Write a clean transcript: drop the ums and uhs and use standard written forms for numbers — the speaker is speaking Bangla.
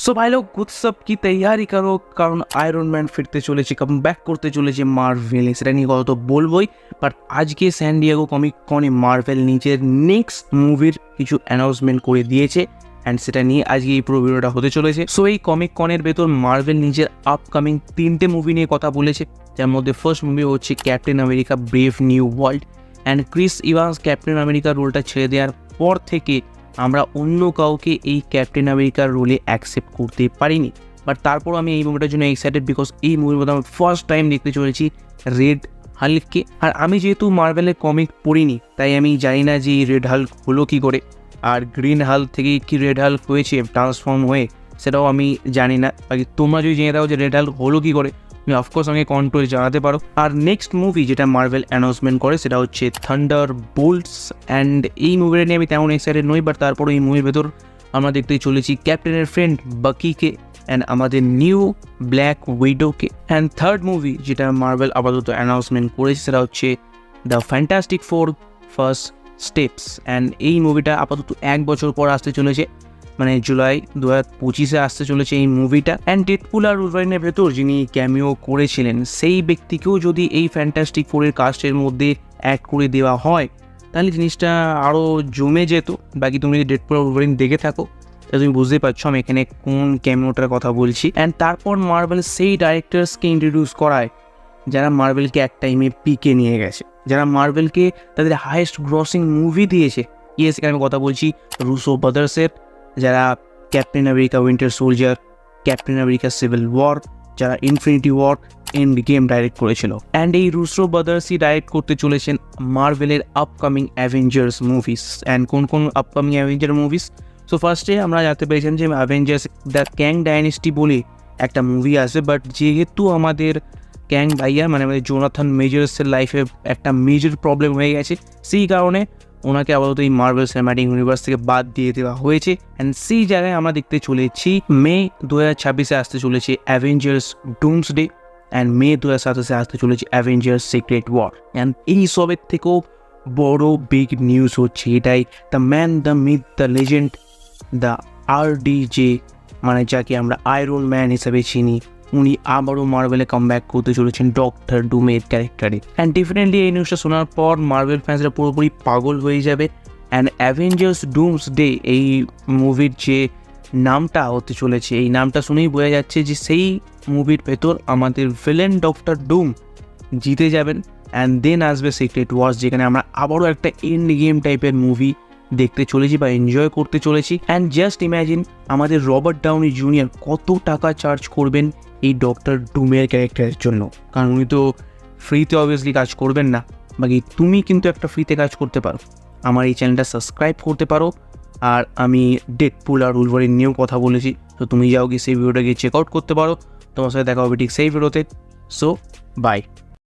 सो भाई लोग कुछ सब की तैयारी करो কারণ আয়রন ম্যান ফিরতে চলেছে, কাম ব্যাক করতে চলেছে মার্ভেল। সেটা নিয়ে কথা তো বলবোই, বাট আজকে স্যান ডিয়েগো কমিক কনে মার্ভেল নিজের নেক্সট মুভির কিছু অ্যানাউন্সমেন্ট করে দিয়েছে অ্যান্ড সেটা নিয়ে আজকে এই পুরো ভিডিওটা হতে চলেছে। সো এই কমিক কনের ভেতর মার্ভেল নিজের আপকামিং 3টে মুভি নিয়ে কথা বলেছে, যার মধ্যে ফার্স্ট মুভি হচ্ছে captain America brave new world and Chris Evans captain আমেরিকার রোলটা ছেড়ে দেওয়ার পর থেকে আমরা অন্য কাউকে এই ক্যাপ্টেন আমেরিকার রোলে অ্যাকসেপ্ট করতে পারিনি। বাট তারপর আমি এই মুভিটার জন্য এক্সাইটেড, বিকজ এই মুভির মধ্যে আমি ফার্স্ট টাইম দেখতে চলেছি রেড হাল্ককে। আর আমি যেহেতু মার্ভেলের কমিক পড়িনি, তাই আমি জানি না যে এই রেড হাল্ক হলো কী করে, আর গ্রিন হাল্ক থেকে কি রেড হাল্ক হয়েছে ট্রান্সফর্ম হয়ে, সেটাও আমি জানি না। বাকি তোমরা যদি জেনে দাও যে রেড হাল্ক হলো কী করে, তুমি অফকোর্স আমাকে কন্ট্রোল জানাতে পারো। আর নেক্সট মুভি যেটা মার্ভেল অ্যানাউন্সমেন্ট করে সেটা হচ্ছে থান্ডার বোল্টস অ্যান্ড এই মুভিটা নিয়ে আমি তেমন এক্সাইটেড নই, বাট তারপরে এই মুভির ভেতর আমরা দেখতেই চলেছি ক্যাপ্টেনের ফ্রেন্ড বাকিকে অ্যান্ড আমাদের নিউ ব্ল্যাক উইডোকে। অ্যান্ড থার্ড মুভি যেটা মার্ভেল আপাতত অ্যানাউন্সমেন্ট করেছে সেটা হচ্ছে the fantastic four first steps and এই মুভিটা আপাতত 1 বছর পর আসতে চলেছে, মানে জুলাই 2025-এ আসতে চলেছে এই মুভিটা। অ্যান্ড ডেডপুল আর উলভারিনের ভেতর যিনি ক্যামিও করেছিলেন সেই ব্যক্তিকেও যদি এই ফ্যান্টাস্টিক ফোরের কাস্টের মধ্যে অ্যাড করে দেওয়া হয় তাহলে জিনিসটা আরও জমে যেত। বাকি তুমি যদি ডেডপুল আর উলভারিন দেখে থাকো তাহলে তুমি বুঝতেই পারছো আমি এখানে কোন ক্যামিওটার কথা বলছি। অ্যান্ড তারপর মার্ভেল সেই ডাইরেক্টরসকে ইন্ট্রোডিউস করায় যারা মার্ভেলকে এক টাইমে পিকে নিয়ে গেছে, যারা মার্ভেলকে তাদের হাইয়েস্ট গ্রসিং মুভি দিয়েছে। ইয়েস, এখানে আমি কথা বলছি রুসো ব্রাদার্সের, যারা captain America winter soldier, captain America civil war, যারা infinity war, end game direct করেছিল। অ্যান্ড এই রুসো ব্রাদার্সই ডাইরেক্ট করতে চলেছেন মার্ভেলের আপকামিং অ্যাভেঞ্জার্স মুভিস। অ্যান্ড কোন কোন আপকামিং অ্যাভেঞ্জার মুভিস? সো ফার্স্টে আমরা জানতে পেরেছিলাম যে অ্যাভেঞ্জার্স দ্য ক্যাং ডাইনেস্টি বলে একটা মুভি আসবে, বাট যেহেতু আমাদের ক্যাং ভাইয়া মানে আমাদের জোনাথন মেজর্সের লাইফে একটা মেজর প্রবলেম হয়ে গেছে, সেই কারণে ওনাকে আপাতত এই মার্ভেল সিনেম্যাটিক ইউনিভার্স থেকে বাদ দিয়ে দেওয়া হয়েছে। অ্যান্ড সেই জায়গায় আমরা দেখতে চলেছি মে 2026-এ আসতে চলেছে অ্যাভেঞ্জার্স ডুমসডে অ্যান্ড মে 2027-এ আসতে চলেছে অ্যাভেঞ্জার্স সিক্রেট ওয়ার। অ্যান্ড এই সবের থেকেও বড় বিগ নিউজ হচ্ছে এটাই, the man, the myth, the legend, the RDJ, মানে যাকে আমরা আয়রন ম্যান হিসেবে চিনি, উনি আবারও মার্ভেলে কামব্যাক করতে চলেছেন ডক্টর ডুমের ক্যারেক্টারে। অ্যান্ড ডেফিনেটলি এই নিউজটা শোনার পর মার্ভেল ফ্যান্সরা পুরোপুরি পাগল হয়ে যাবে। অ্যান্ড অ্যাভেঞ্জার্স ডুমসডে এই মুভির যে নামটা হতে চলেছে, এই নামটা শুনেই বোঝা যাচ্ছে যে সেই মুভির ভেতর আমাদের ভিলেন ডক্টর ডুম জিতে যাবেন। অ্যান্ড দেন আসবে সিক্রেট ওয়ার্স, যেখানে আমরা আবারও একটা এন্ড গেম টাইপের মুভি দেখতে চলেছি বা এনজয় করতে চলেছি। অ্যান্ড জাস্ট ইম্যাজিন আমাদের রবার্ট ডাউনি জুনিয়র কত টাকা চার্জ করবেন এই ডক্টর ডুমের ক্যারেক্টারের জন্য, কারণ উনি তো ফ্রিতে অবভিয়াসলি কাজ করবেন না। বাকি তুমি কিন্তু একটা ফ্রিতে কাজ করতে পারো, আমার এই চ্যানেলটা সাবস্ক্রাইব করতে পারো। আর আমি ডেডপুল আর উলভারিন নিয়েও কথা বলেছি, তো তুমি যাও গিয়ে সেই ভিডিওটা গিয়ে চেক আউট করতে পারো। তোমার সাথে দেখা হবে ঠিক সেই ভিডিওতে। So by.